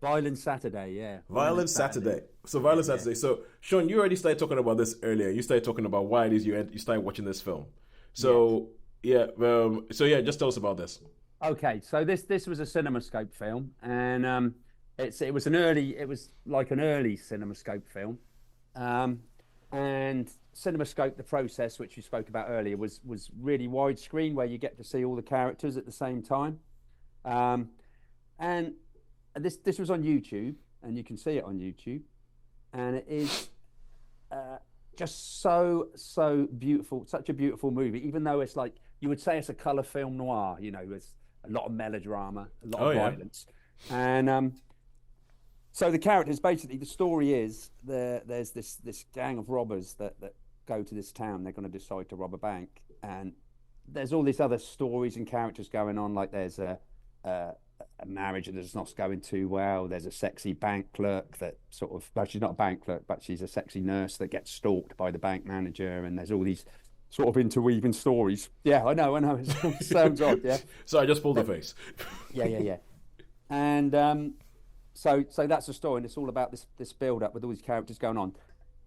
Violent Saturday, yeah. Violent Saturday. So Violent Yeah. Saturday. So Sean, you already started talking about this earlier. You started talking about why it is you started watching this film. Yes. So yeah, just tell us about this. Okay, so this was a CinemaScope film, and it was like an early CinemaScope film, um, and CinemaScope, the process which you spoke about earlier, was really widescreen where you get to see all the characters at the same time, um, and this was on YouTube, and you can see it on YouTube, and it is uh, just so beautiful, such a beautiful movie. Even though it's like you would say it's a color film noir, it's a lot of melodrama, a lot Oh of yeah. violence, and so the characters basically the story is there's this gang of robbers that go to this town. They're going to decide to rob a bank, and there's all these other stories and characters going on. Like there's a, a marriage that's not going too well. There's a sexy bank clerk that sort of, well, she's not a bank clerk, but she's a sexy nurse that gets stalked by the bank manager. And there's all these sort of interweaving stories. Yeah, I know. It sounds odd, yeah. So I just pulled the face. Yeah. And so that's the story, and it's all about this build up with all these characters going on.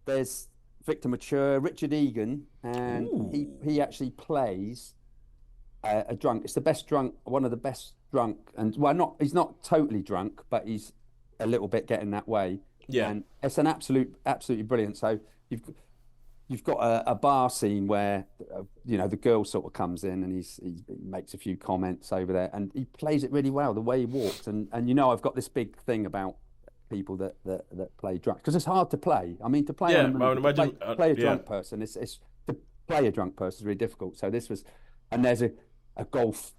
There's Victor Mature, Richard Egan, and Ooh. he actually plays a drunk. It's the best drunk, one of the best drunk, and well, not he's not totally drunk, but he's a little bit getting that way. Yeah. And it's an absolutely brilliant. So you've you've got a bar scene where the girl sort of comes in and he makes a few comments over there, and he plays it really well the way he walks. And I've got this big thing about people that play drunk because it's hard to play. I mean, to play Yeah, on a I would movie, imagine. play a Yeah. drunk person. It's to play a drunk person is really difficult. So this was, and there's a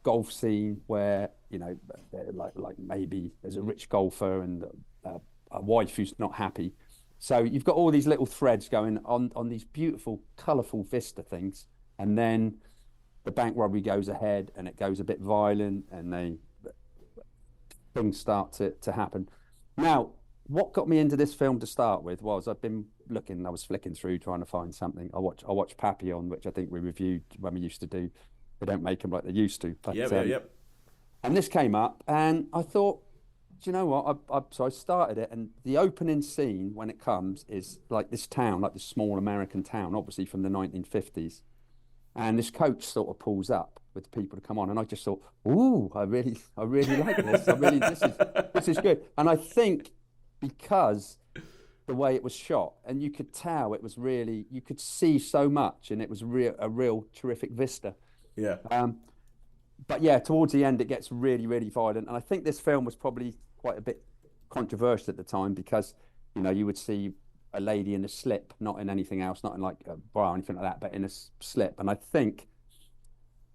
golf scene where like maybe there's a rich golfer and a wife who's not happy. So you've got all these little threads going on these beautiful, colourful vista things, and then the bank robbery goes ahead, and it goes a bit violent, and things start to happen. Now, what got me into this film to start with was I've been looking, I was flicking through trying to find something. I watched Papillon, which I think we reviewed when we used to do. They don't make them like they used to, but Yep. and this came up, and I thought, do you know what? So I started it, and the opening scene when it comes is like this town, like this small American town, obviously from the 1950s. And this coach sort of pulls up with people to come on, and I just thought, "Ooh, I really like this. This is good." And I think because the way it was shot, and you could tell it was really, you could see so much, and it was a real terrific vista. Yeah. But yeah, towards the end, it gets really, really violent. And I think this film was probably quite a bit controversial at the time because, you would see a lady in a slip, not in anything else, not in like a bra or anything like that, but in a slip. And I think,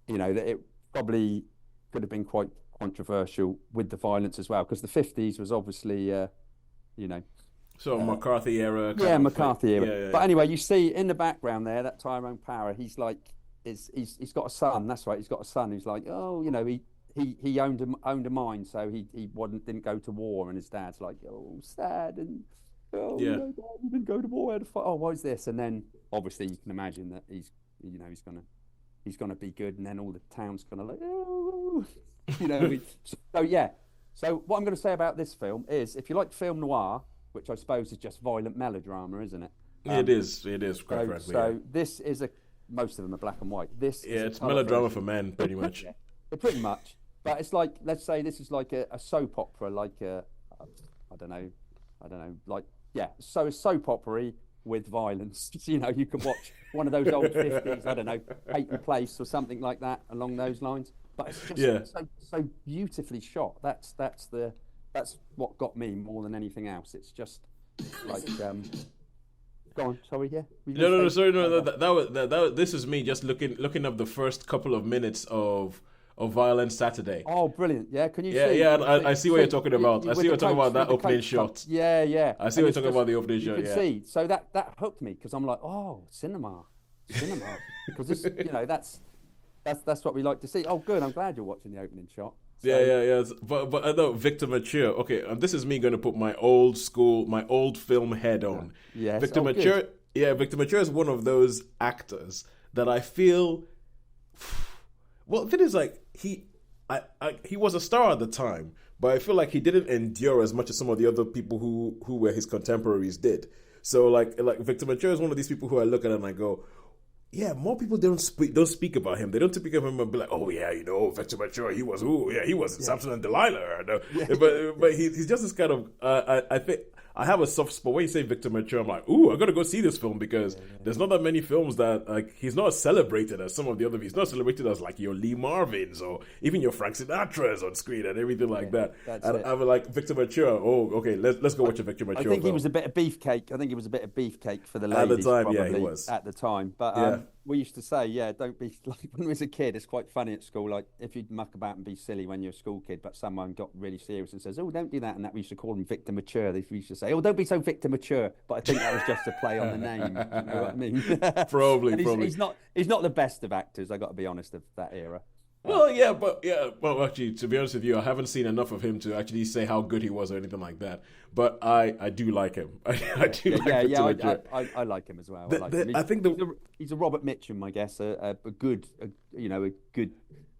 that it probably could have been quite controversial with the violence as well, because the 50s was obviously, So McCarthy era. yeah, McCarthy era. Yeah. But anyway, you see in the background there that Tyrone Power, he's like, he's got a son. That's right, he's got a son who's like, oh, he owned a mine, so he didn't go to war, and his dad's like, oh, sad, and Yeah. Dad, he didn't go to war. Oh, why is this? And then obviously you can imagine that he's gonna be good, and then all the town's gonna like, oh, So yeah. So what I'm going to say about this film is, if you like film noir, which I suppose is just violent melodrama, isn't it? It is quite frankly. So this is most of them are black and white. This is it's colour melodrama version. for men, pretty much. Yeah, pretty much. But it's like, let's say this is like a soap opera, like I don't know, like, yeah. So a soap opera with violence. You can watch one of those old 50s, I don't know, Peyton Place or something like that along those lines. But it's just so beautifully shot. That's what got me more than anything else. It's just like go on, sorry, yeah. No, sorry, no. That this is me just looking up the first couple of minutes of Violent Saturday. Oh, brilliant! Yeah, can you Yeah, see? yeah. I see what you're talking about. I see what you're talking about, that with the opening coach shot. Yeah. I see what you're talking about, the opening You shot. can Yeah. see. So that hooked me because I'm like, oh, cinema, because this, that's what we like to see. Oh, good. I'm glad you're watching the opening shot. So, Yeah. But I know Victor Mature. Okay, and this is me going to put my old film head on. Yes. Victor Oh, Mature. good. Yeah, Victor Mature is one of those actors that I feel. Well, the thing is, like he was a star at the time, but I feel like he didn't endure as much as some of the other people who were his contemporaries did. So like Victor Mature is one of these people who I look at and I go, yeah, more people don't speak about him. They don't speak of him and be like, oh yeah, Victor Mature, he was Samson and Delilah. But he's just this kind of I think I have a soft spot. When you say Victor Mature, I'm like, ooh, I gotta go see this film because there's not that many films that like he's not as celebrated as some of the other. He's not celebrated as like your Lee Marvins or even your Frank Sinatras on screen and everything like that. And I'm like, Victor Mature. Oh, okay, let's go watch a Victor Mature. I think film. he was a bit of beefcake. I think he was a bit of beefcake for the ladies at the time. probably, Yeah, he was at the time. But we used to say, don't be like when we was a kid. It's quite funny at school. Like if you'd muck about and be silly when you're a school kid, but someone got really serious and says, "Oh, don't do that," and that we used to call him Victor Mature. We used to say, "Oh, don't be so Victor Mature," but I think that was just a play on the name. You know what I mean? Probably. He's not the best of actors. I got to be honest of that era. Well, actually, to be honest with you, I haven't seen enough of him to actually say how good he was or anything like that. But I do like him. I do like him. I like him as well. I think he's a Robert Mitchum, I guess, a good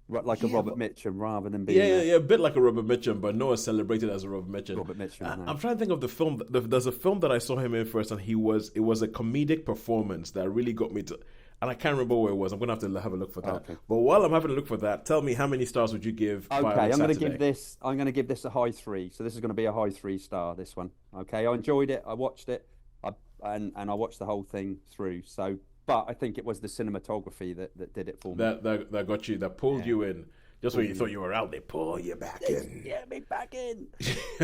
like a Robert Mitchum rather than being a bit like a Robert Mitchum, but not as celebrated as a Robert Mitchum. No. I'm trying to think of the film. There's a film that I saw him in first, and it was a comedic performance that really got me to. And I can't remember where it was. I'm going to have a look for that. Okay. But while I'm having a look for that, tell me how many stars would you give? Okay, I'm going to give this a high 3. So this is going to be a high 3-star. This one. Okay, I enjoyed it. I watched it, and I watched the whole thing through. So, but I think it was the cinematography that did it for me. That got you. That pulled you in. Just when you thought you were out, they pull you back in. Yeah, me back in.